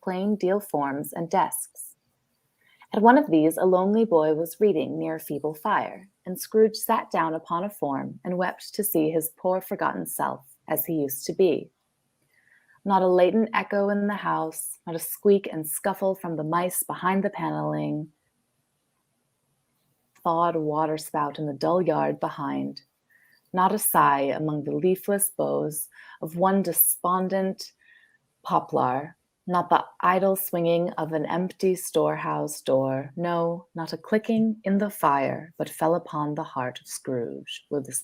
plain deal forms and desks. At one of these, a lonely boy was reading near a feeble fire, and Scrooge sat down upon a form and wept to see his poor forgotten self as he used to be. Not a latent echo in the house, not a squeak and scuffle from the mice behind the paneling, thawed waterspout in the dull yard behind, not a sigh among the leafless boughs of one despondent poplar, not the idle swinging of an empty storehouse door, no, not a clicking in the fire, but fell upon the heart of Scrooge with this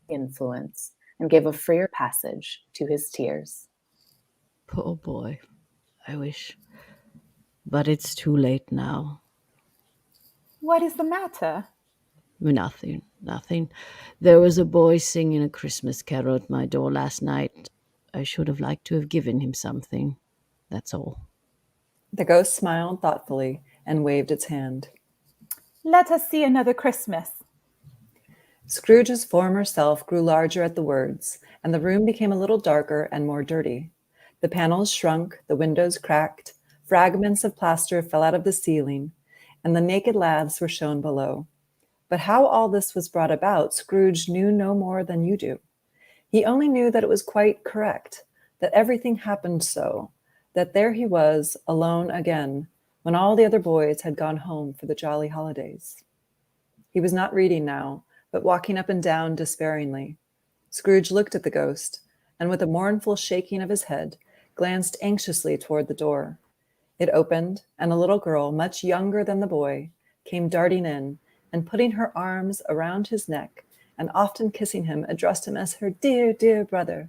influence and gave a freer passage to his tears. Poor boy. I wish. But it's too late now. What is the matter? Nothing. There was a boy singing a Christmas carol at my door last night. I should have liked to have given him something. That's all. The ghost smiled thoughtfully and waved its hand. Let us see another Christmas. Scrooge's former self grew larger at the words, and the room became a little darker and more dirty. The panels shrunk, the windows cracked, fragments of plaster fell out of the ceiling, and the naked laths were shown below. But how all this was brought about, Scrooge knew no more than you do. He only knew that it was quite correct, that everything happened so, that there he was, alone again, when all the other boys had gone home for the jolly holidays. He was not reading now, but walking up and down despairingly. Scrooge looked at the ghost, and with a mournful shaking of his head, glanced anxiously toward the door. It opened, and a little girl, much younger than the boy, came darting in, and putting her arms around his neck, and often kissing him, addressed him as her dear, dear brother.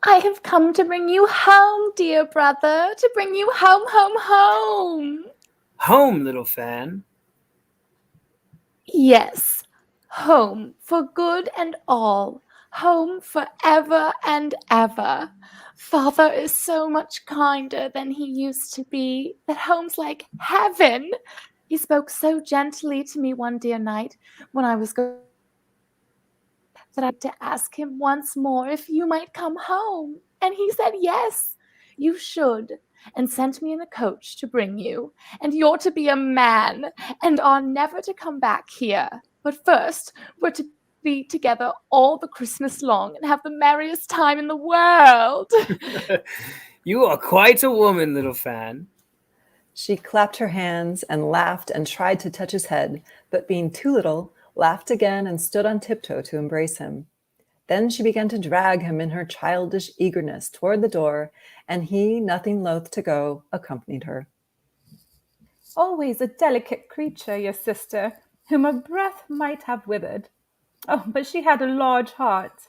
I have come to bring you home, dear brother, to bring you home, home, home. Home, little fan. Yes, home for good and all, home forever and ever. Father is so much kinder than he used to be, that home's like heaven. He spoke so gently to me one dear night when I was going that I had to ask him once more if you might come home. And he said, yes, you should, and sent me in a coach to bring you. And you're to be a man, and are never to come back here. But first, we're to be together all the Christmas long and have the merriest time in the world. You are quite a woman, little fan. She clapped her hands and laughed and tried to touch his head, but being too little, laughed again and stood on tiptoe to embrace him. Then she began to drag him in her childish eagerness toward the door, and he, nothing loath to go, accompanied her. Always a delicate creature, your sister, whom a breath might have withered. Oh, but she had a large heart.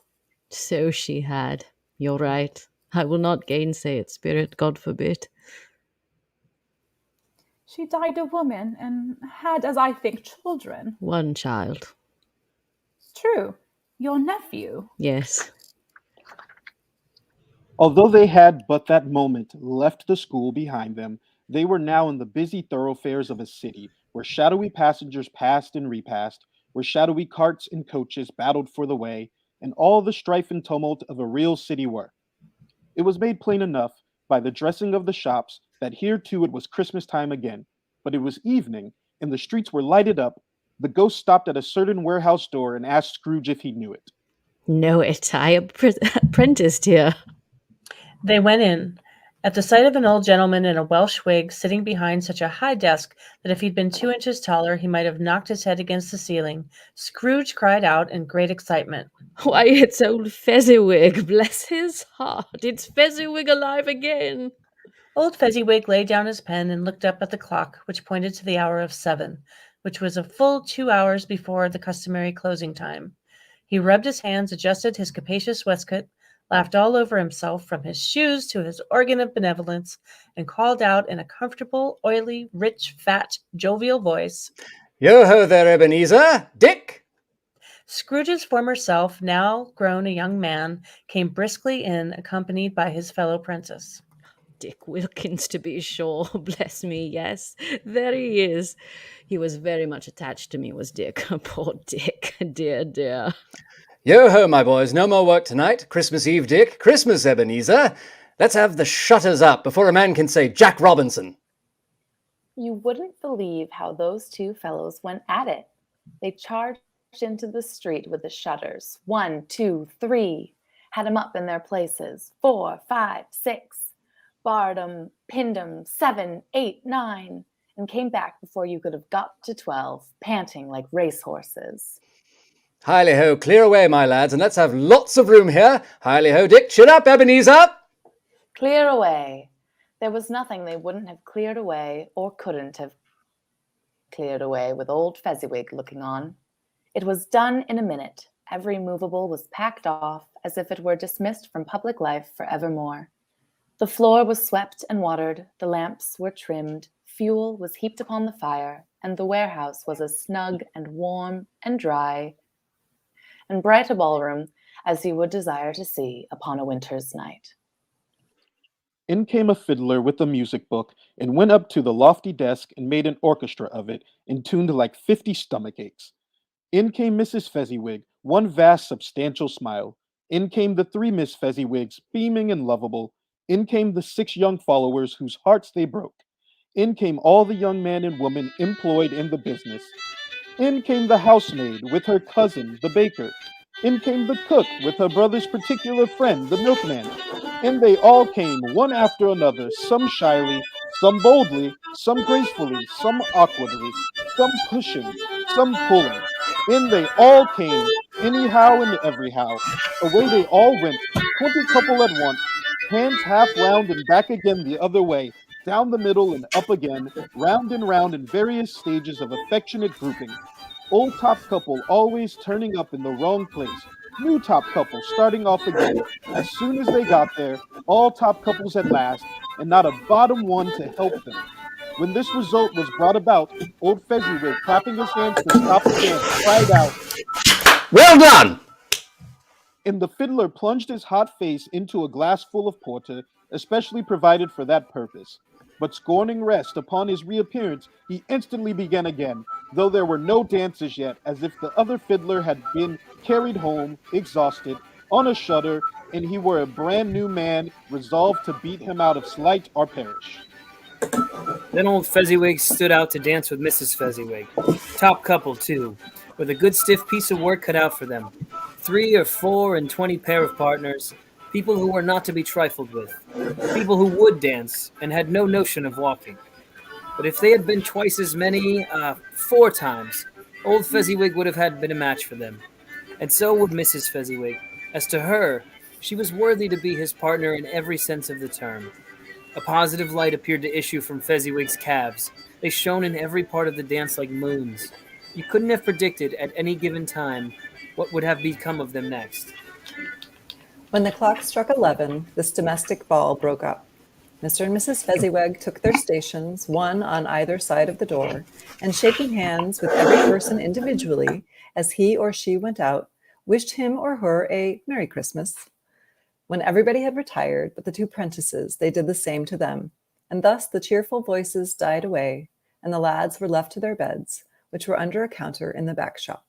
So she had. You're right. I will not gainsay it, Spirit, God forbid. She died a woman and had, as I think, children. One child. True. Your nephew. Yes. Although they had but that moment left the school behind them, they were now in the busy thoroughfares of a city, where shadowy passengers passed and repassed, where shadowy carts and coaches battled for the way, and all the strife and tumult of a real city were. It was made plain enough by the dressing of the shops that here too it was Christmas time again. But it was evening, and the streets were lighted up. The ghost stopped at a certain warehouse door and asked Scrooge if he knew it. Know it. I apprenticed here. They went in. At the sight of an old gentleman in a Welsh wig sitting behind such a high desk that if he'd been 2 inches taller, he might have knocked his head against the ceiling, Scrooge cried out in great excitement. Why, it's old Fezziwig, bless his heart. It's Fezziwig alive again. Old Fezziwig laid down his pen and looked up at the clock, which pointed to the hour of 7, which was a full 2 hours before the customary closing time. He rubbed his hands, adjusted his capacious waistcoat, laughed all over himself from his shoes to his organ of benevolence, and called out in a comfortable, oily, rich, fat, jovial voice, Yo-ho there, Ebenezer! Dick! Scrooge's former self, now grown a young man, came briskly in, accompanied by his fellow apprentice. Dick Wilkins, to be sure. Bless me, yes. There he is. He was very much attached to me, was Dick. Poor Dick. Dear, dear. Yo-ho, my boys, no more work tonight. Christmas Eve, Dick. Christmas, Ebenezer. Let's have the shutters up before a man can say Jack Robinson. You wouldn't believe how those two fellows went at it. They charged into the street with the shutters. 1, 2, 3. Had 'em up in their places. 4, 5, 6. Barred 'em, pinned 'em. 7, 8, 9. And came back before you could have got to 12, panting like racehorses. Hiley-ho, clear away, my lads, and let's have lots of room here. Hiley-ho, Dick, chin up, Ebenezer! Clear away. There was nothing they wouldn't have cleared away or couldn't have cleared away with old Fezziwig looking on. It was done in a minute. Every movable was packed off as if it were dismissed from public life for evermore. The floor was swept and watered, the lamps were trimmed, fuel was heaped upon the fire, and the warehouse was as snug and warm and dry and bright a ballroom as you would desire to see upon a winter's night. In came a fiddler with a music book and went up to the lofty desk and made an orchestra of it and tuned like 50 stomach aches. In came Mrs. Fezziwig, one vast substantial smile. In came the 3 Miss Fezziwigs, beaming and lovable. In came the 6 young followers whose hearts they broke. In came all the young men and women employed in the business. In came the housemaid with her cousin, the baker. In came the cook with her brother's particular friend, the milkman. And they all came, one after another, some shyly, some boldly, some gracefully, some awkwardly, some pushing, some pulling. In they all came, anyhow and everyhow. Away they all went, 20 couple at once, hands half round and back again the other way, down the middle and up again, round and round in various stages of affectionate grouping. Old top couple always turning up in the wrong place. New top couple starting off again. As soon as they got there, all top couples at last, and not a bottom one to help them. When this result was brought about, old Fezziwig, clapping his hands to stop the dance, cried out, Well done! and the fiddler plunged his hot face into a glass full of porter, especially provided for that purpose. But scorning rest upon his reappearance, he instantly began again, though there were no dances yet, as if the other fiddler had been carried home, exhausted, on a shutter, and he were a brand new man, resolved to beat him out of sleight or perish. Then old Fezziwig stood out to dance with Mrs. Fezziwig. Top couple, too, with a good stiff piece of work cut out for them. 3 or 4 and 20 pair of partners, people who were not to be trifled with, people who would dance and had no notion of walking. But if they had been twice as many, 4 times, old Fezziwig would have had been a match for them. And so would Mrs. Fezziwig. As to her, she was worthy to be his partner in every sense of the term. A positive light appeared to issue from Fezziwig's calves. They shone in every part of the dance like moons. You couldn't have predicted at any given time what would have become of them next. When the clock struck 11, this domestic ball broke up. Mr. and Mrs. Fezziwig took their stations, one on either side of the door, and shaking hands with every person individually as he or she went out, wished him or her a Merry Christmas. When everybody had retired but the 2 prentices, they did the same to them, and thus the cheerful voices died away, and the lads were left to their beds, which were under a counter in the back shop.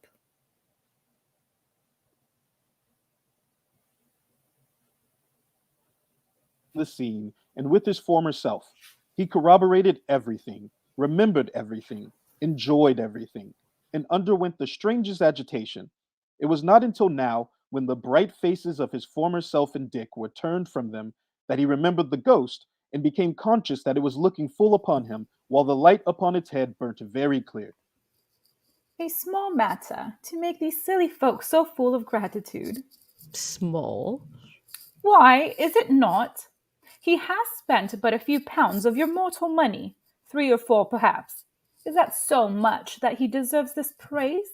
The scene, and with his former self, he corroborated everything, remembered everything, enjoyed everything, and underwent the strangest agitation. It was not until now, when the bright faces of his former self and Dick were turned from them, that he remembered the ghost and became conscious that it was looking full upon him, while the light upon its head burnt very clear. A small matter to make these silly folks so full of gratitude. Small? Why, is it not? He has spent but a few pounds of your mortal money, 3 or 4 perhaps. Is that so much that he deserves this praise?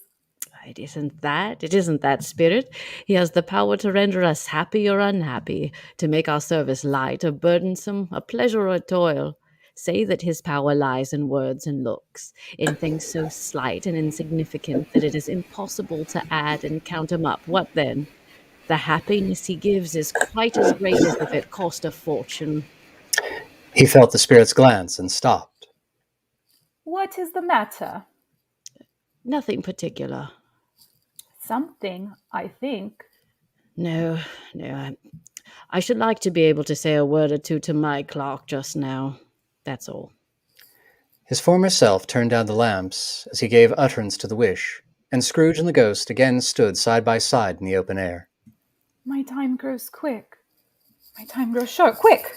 It isn't that. It isn't that, Spirit. He has the power to render us happy or unhappy, to make our service light or burdensome, a pleasure or a toil. Say that his power lies in words and looks, in things so slight and insignificant that it is impossible to add and count him up. What then? The happiness he gives is quite as great as if it cost a fortune. He felt the spirit's glance and stopped. What is the matter? Nothing particular. Something, I think. No, I should like to be able to say a word or two to my clock just now. That's all. His former self turned down the lamps as he gave utterance to the wish, and Scrooge and the ghost again stood side by side in the open air. My time grows quick. My time grows short. Quick!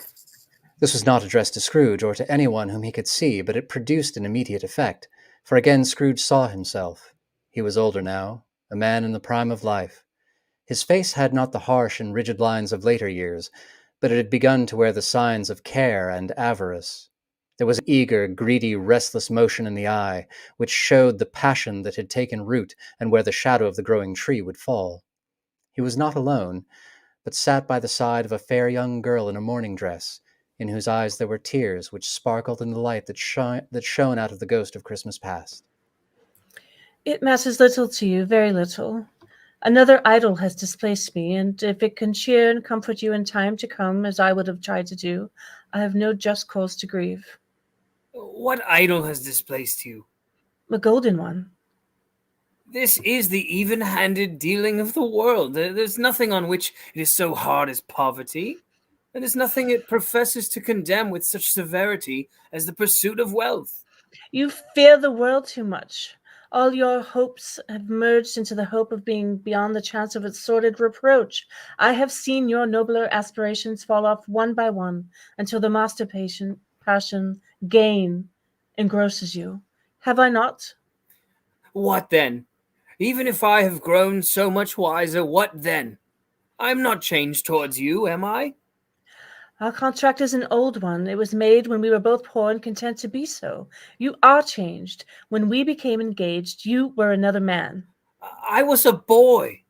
This was not addressed to Scrooge or to anyone whom he could see, but it produced an immediate effect, for again Scrooge saw himself. He was older now, a man in the prime of life. His face had not the harsh and rigid lines of later years, but it had begun to wear the signs of care and avarice. There was an eager, greedy, restless motion in the eye, which showed the passion that had taken root and where the shadow of the growing tree would fall. He was not alone, but sat by the side of a fair young girl in a morning dress, in whose eyes there were tears which sparkled in the light that shone out of the ghost of Christmas past. It matters little to you, very little. Another idol has displaced me, and if it can cheer and comfort you in time to come, as I would have tried to do, I have no just cause to grieve. What idol has displaced you? The golden one. This is the even-handed dealing of the world. There's nothing on which it is so hard as poverty. And there's nothing it professes to condemn with such severity as the pursuit of wealth. You fear the world too much. All your hopes have merged into the hope of being beyond the chance of its sordid reproach. I have seen your nobler aspirations fall off one by one until the master passion, gain, engrosses you. Have I not? What then? Even if I have grown so much wiser, what then? I'm not changed towards you, am I? Our contract is an old one. It was made when we were both poor and content to be so. You are changed. When we became engaged, you were another man. I was a boy.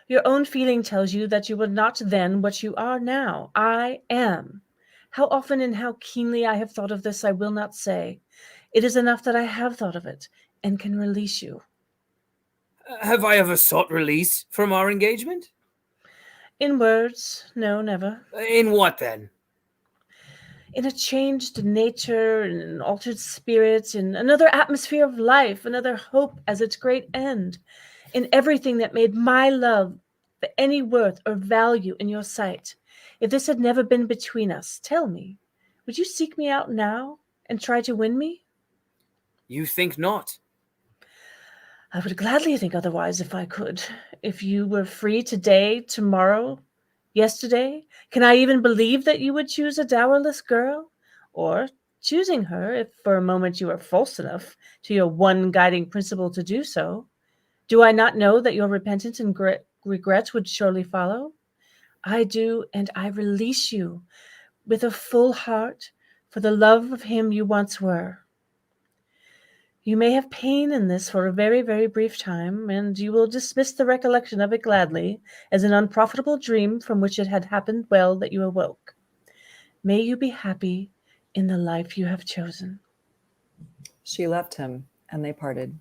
Your own feeling tells you that you were not then what you are now. I am. How often and how keenly I have thought of this, I will not say. It is enough that I have thought of it, and can release you. Have I ever sought release from our engagement? In words, no, never. In what then? In a changed nature, in an altered spirit, in another atmosphere of life, another hope as its great end, in everything that made my love of any worth or value in your sight. If this had never been between us, tell me, would you seek me out now and try to win me? You think not. I would gladly think otherwise if I could. If you were free today, tomorrow, yesterday, can I even believe that you would choose a dowerless girl? Or, choosing her, if for a moment you are false enough to your one guiding principle to do so, do I not know that your repentance and regret would surely follow? I do, and I release you with a full heart for the love of him you once were. You may have pain in this for a very, very brief time, and you will dismiss the recollection of it gladly as an unprofitable dream from which it had happened well that you awoke. May you be happy in the life you have chosen. She left him, and they parted.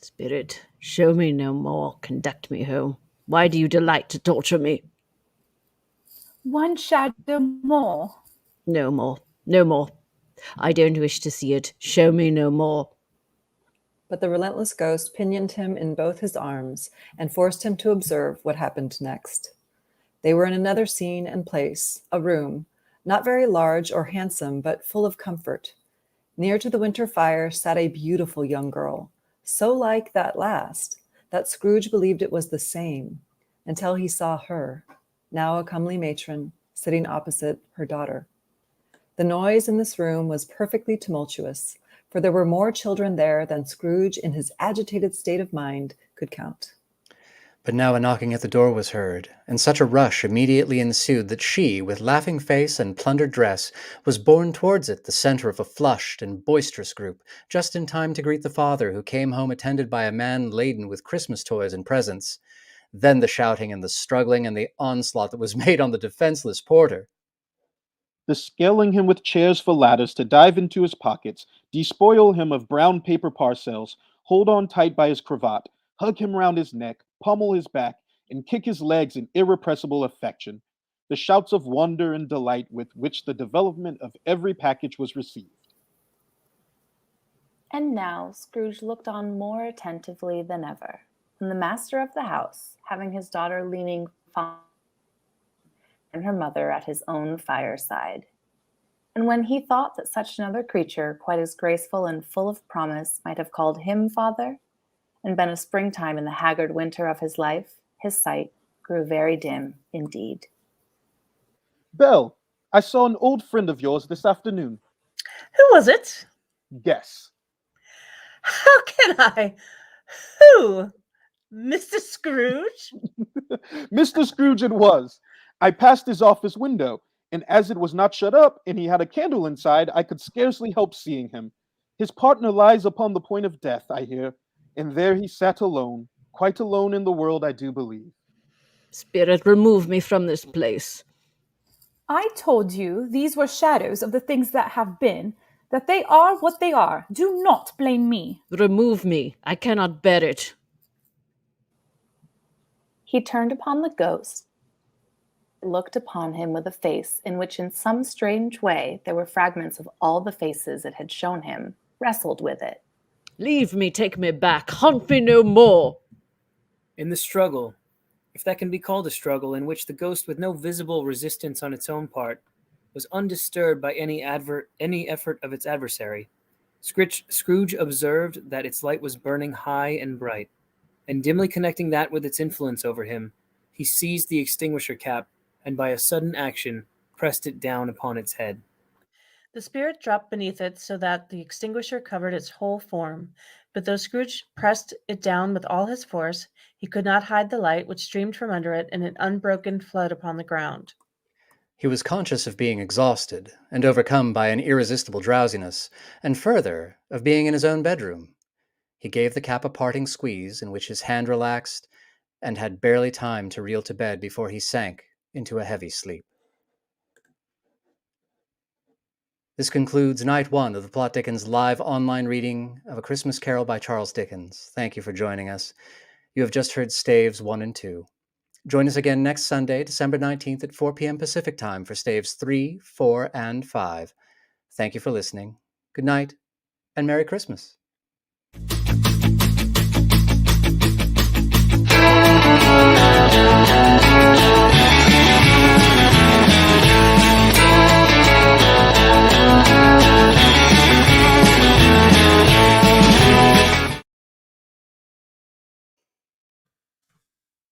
Spirit, show me no more, conduct me home. Why do you delight to torture me? One shadow more. No more, no more. I don't wish to see it. Show me no more. But the relentless ghost pinioned him in both his arms and forced him to observe what happened next. They were in another scene and place, a room, not very large or handsome, but full of comfort. Near to the winter fire sat a beautiful young girl, so like that last that Scrooge believed it was the same, until he saw her, now a comely matron, sitting opposite her daughter. The noise in this room was perfectly tumultuous, for there were more children there than Scrooge, in his agitated state of mind, could count. But now a knocking at the door was heard, and such a rush immediately ensued that she, with laughing face and plundered dress, was borne towards it, the centre of a flushed and boisterous group, just in time to greet the father, who came home attended by a man laden with Christmas toys and presents. Then the shouting and the struggling and the onslaught that was made on the defenseless porter. The scaling him with chairs for ladders to dive into his pockets, despoil him of brown paper parcels, hold on tight by his cravat, hug him round his neck, pummel his back, and kick his legs in irrepressible affection. The shouts of wonder and delight with which the development of every package was received. And now Scrooge looked on more attentively than ever, and the master of the house, having his daughter leaning and her mother at his own fireside. And when he thought that such another creature, quite as graceful and full of promise, might have called him father, and been a springtime in the haggard winter of his life, his sight grew very dim indeed. Belle, I saw an old friend of yours this afternoon. Who was it? Guess. How can I? Who? Mr. Scrooge? Mr. Scrooge it was. I passed his office window, and as it was not shut up, and he had a candle inside, I could scarcely help seeing him. His partner lies upon the point of death, I hear, and there he sat alone, quite alone in the world, I do believe. Spirit, remove me from this place. I told you these were shadows of the things that have been, that they are what they are. Do not blame me. Remove me. I cannot bear it. He turned upon the ghost, looked upon him with a face in which in some strange way there were fragments of all the faces it had shown him, wrestled with it. Leave me, take me back, haunt me no more. In the struggle, if that can be called a struggle, in which the ghost, with no visible resistance on its own part, was undisturbed by any effort of its adversary, Scrooge observed that its light was burning high and bright, and dimly connecting that with its influence over him, he seized the extinguisher cap, and by a sudden action pressed it down upon its head. The spirit dropped beneath it so that the extinguisher covered its whole form, but though Scrooge pressed it down with all his force, he could not hide the light which streamed from under it in an unbroken flood upon the ground. He was conscious of being exhausted and overcome by an irresistible drowsiness, and further, of being in his own bedroom. He gave the cap a parting squeeze, in which his hand relaxed, and had barely time to reel to bed before he sank into a heavy sleep. This concludes Night 1 of the Plot Dickens live online reading of A Christmas Carol by Charles Dickens. Thank you for joining us. You have just heard Staves 1 and 2. Join us again next Sunday, December 19th at 4 p.m. Pacific Time for Staves 3, 4, and 5. Thank you for listening. Good night, and Merry Christmas.